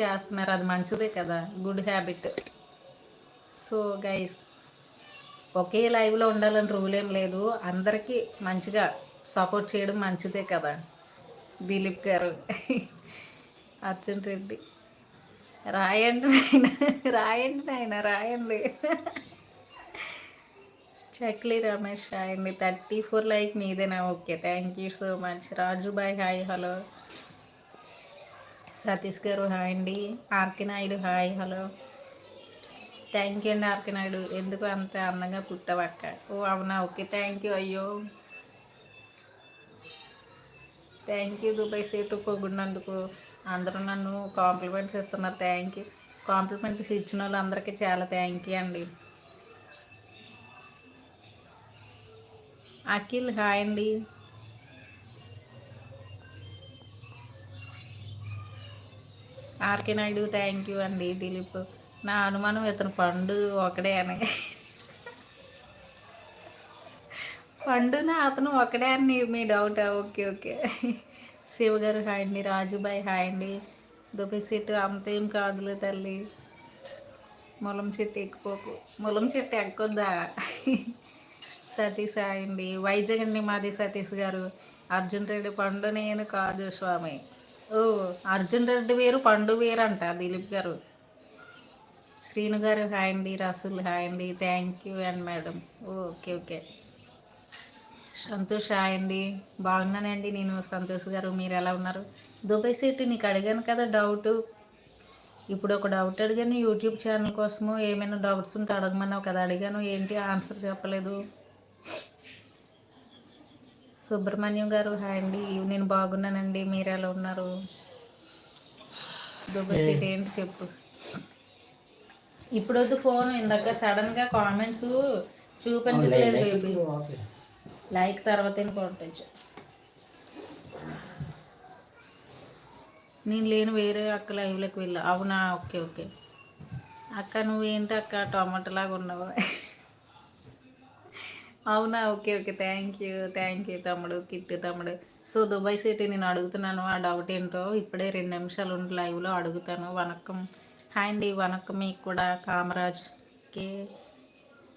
చేస్తున్నారు, అది మంచిదే కదా, గుడ్ హ్యాబిట్. సో గైస్, ఒకే లైవ్లో ఉండాలని రూల్ ఏం లేదు, అందరికీ మంచిగా సపోర్ట్ చేయడం మంచిదే కదా. దిలీప్ గారు, అర్జున్ రెడ్డి, రాయండి నాయన, రాయండి నాయన, రాయండి. చక్లీ రమేష్ అండి, 34 లైక్ మీదేనా? Okay, thank you so much. Rajubhai hi hello. Satish గారు హాయ్ అండి. Arki Naidu hi hello. Thank you అండి ఆర్కి నాయుడు, ఎందుకు అంత అందంగా పుట్టవక్క? ఓ అవునా, ఓకే థ్యాంక్ యూ. అయ్యో థ్యాంక్ యూ దుబాయ్ సీటు పొగుడినందుకు. అందరూ నన్ను కాంప్లిమెంట్స్ ఇస్తున్నారు, థ్యాంక్ యూ. కాంప్లిమెంట్స్ ఇచ్చిన వాళ్ళందరికీ చాలా థ్యాంక్ యూ అండి. అఖిల్ హాయ్ అండి. ఆర్కే నాయుడు థ్యాంక్ యూ అండి. దిలీప్, నా అనుమానం ఇతను పండు ఒకడే అని. పండున అతను ఒకడే అని మీ డౌటా? Okay okay. శివ గారు హాయ్ అండి. రాజుబాయ్ హాయ్ అండి. దుబాయ్ సీటు అంతేం కాదులే తల్లి, ములం చెట్టు ఎక్కిపోకు. ములం చెట్టు ఎక్కొద్దా? సతీష్ హాయ్ అండి. వైజాగ్ అండి మాది సతీష్ గారు. అర్జున్ రెడ్డి పండు నేను కాదు స్వామి. ఓ, అర్జున్ రెడ్డి వేరు పండు వేరంట దిలీప్ గారు. శ్రీను గారు హాయ్ అండి. రసూల్ హాయ్ అండి. Thank you and madam. Okay okay. Santosh hi అండి. బాగున్నానండి నేను. సంతోష్ గారు మీరు ఎలా ఉన్నారు? దుబాయ్ సిటీ నీకు అడిగాను కదా డౌట్. ఇప్పుడు ఒక డౌట్ అడిగాను యూట్యూబ్ ఛానల్ కోసము, ఏమైనా డౌట్స్ ఉంటే అడగమన్నావు కదా, అడిగాను, ఏంటి ఆన్సర్ చెప్పలేదు. సుబ్రహ్మణ్యం గారు హాయ్ అండి. నేను బాగున్నానండి, మీరు ఎలా ఉన్నారు? దుబాయ్ సిటీ ఏంటి చెప్పు. ఇప్పుడు వద్దు ఫోన్, ఇందాక సడన్గా కామెంట్స్ చూపించట్లేదు బేబీ. లైక్ తర్వాత కొట్టచ్చు. నేను లేను, వేరే అక్క లైవ్లోకి వెళ్ళా. అవునా, ఓకే ఓకే. అక్క నువ్వేంటి అక్క టమాటోలాగా ఉన్నావు? అవునా, ఓకే ఓకే. థ్యాంక్ యూ తమ్ముడు, కిట్టు తమ్ముడు. సో దుబాయ్ సిటీ నేను అడుగుతున్నాను, ఆ డౌట్ ఏంటో ఇప్పుడే 2 నిమిషాలు ఉండి లైవ్లో అడుగుతాను. వనక్కం హాయ్ అండి. వనక్కం మీకు కూడా. కామరాజ్ కే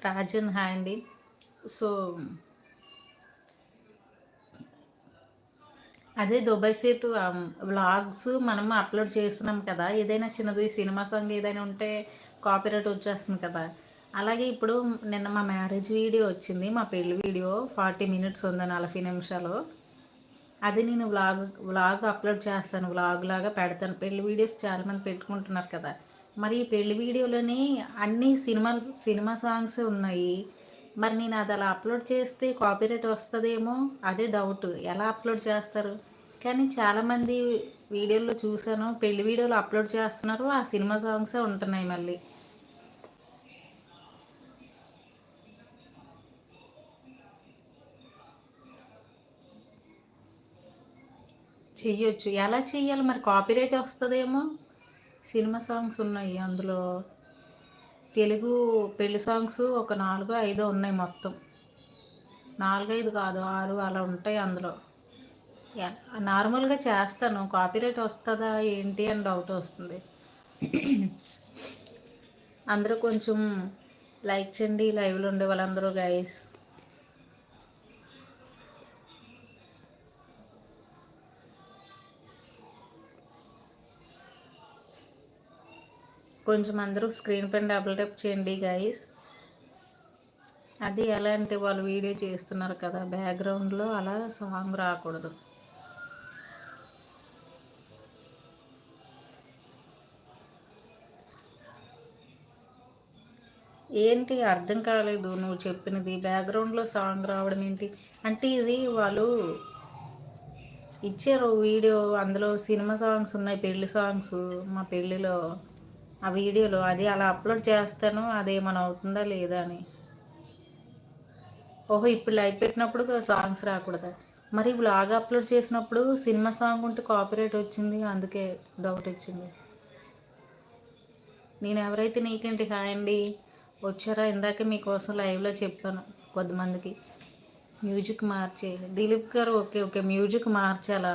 రాజన్ హాయ్ అండి. సో అదే దుబాయ్ సీటు వ్లాగ్స్ మనం అప్లోడ్ చేస్తున్నాం కదా, ఏదైనా చిన్నది సినిమా సాంగ్ ఏదైనా ఉంటే కాపీరైట్ వచ్చేస్తుంది కదా. అలాగే ఇప్పుడు నిన్న మా మ్యారేజ్ వీడియో వచ్చింది, మా పెళ్లి వీడియో 40 మినిట్స్ ఉంది, 40 నిమిషాలు. అది నేను వ్లాగ్ అప్లోడ్ చేస్తాను, వ్లాగ్ లాగా పెడతాను. పెళ్లి వీడియోస్ చాలామంది పెట్టుకుంటున్నారు కదా, మరి ఈ పెళ్లి వీడియోలోని అన్ని సినిమా సాంగ్స్ ఉన్నాయి. మరి నేను అది అలా అప్లోడ్ చేస్తే కాపీరైట్ వస్తుందేమో, అదే డౌట్, ఎలా అప్లోడ్ చేస్తారు? కానీ చాలామంది వీడియోలో చూసాను, పెళ్లి వీడియోలు అప్లోడ్ చేస్తున్నారు, ఆ సినిమా సాంగ్సే ఉంటున్నాయి మళ్ళీ. చెయ్యొచ్చు, ఎలా చెయ్యాలి మరి? కాపీరైట్ వస్తుందేమో. సినిమా సాంగ్స్ ఉన్నాయి అందులో, తెలుగు పెళ్లి సాంగ్స్ ఒక 4-5 ఉన్నాయి మొత్తం. 4-5 కాదు, 6 అలా ఉంటాయి అందులో. నార్మల్గా చేస్తాను, కాపీరైట్ వస్తుందా ఏంటి అని డౌట్ వస్తుంది. అందరూ కొంచెం లైక్ చేయండి, లైవ్లో ఉండే వాళ్ళందరూ గైస్. కొంచెం అందరూ స్క్రీన్ పైన డబుల్ టైప్ చేయండి గైస్. అది ఎలా అంటే వాళ్ళు వీడియో చేస్తున్నారు కదా, బ్యాక్గ్రౌండ్లో అలా సాంగ్ రాకూడదు. ఏంటి అర్థం కాలేదు నువ్వు చెప్పినది, బ్యాక్గ్రౌండ్లో సాంగ్ రావడం ఏంటి అంటే? ఇది వాళ్ళు ఇచ్చారు వీడియో, అందులో సినిమా సాంగ్స్ ఉన్నాయి, పెళ్లి సాంగ్స్ మా పెళ్ళిలో. ఆ వీడియోలో అది అలా అప్లోడ్ చేస్తాను, అదేమైనా అవుతుందా లేదా అని. ఓహో, ఇప్పుడు లైవ్ పెట్టినప్పుడు సాంగ్స్ రాకూడదా? మరి వ్లాగ్ అప్లోడ్ చేసినప్పుడు సినిమా సాంగ్ ఉంటే కాపీరైట్ వచ్చింది, అందుకే డౌట్ వచ్చింది. నేను ఎవరైతే నీకేంటి హాయ్ అండి. వచ్చారా? ఇందాక మీకోసం లైవ్లో చెప్పాను కొద్దిమందికి మ్యూజిక్ మార్చేయాలి. దిలీప్ గారు ఓకే ఓకే, మ్యూజిక్ మార్చాలా?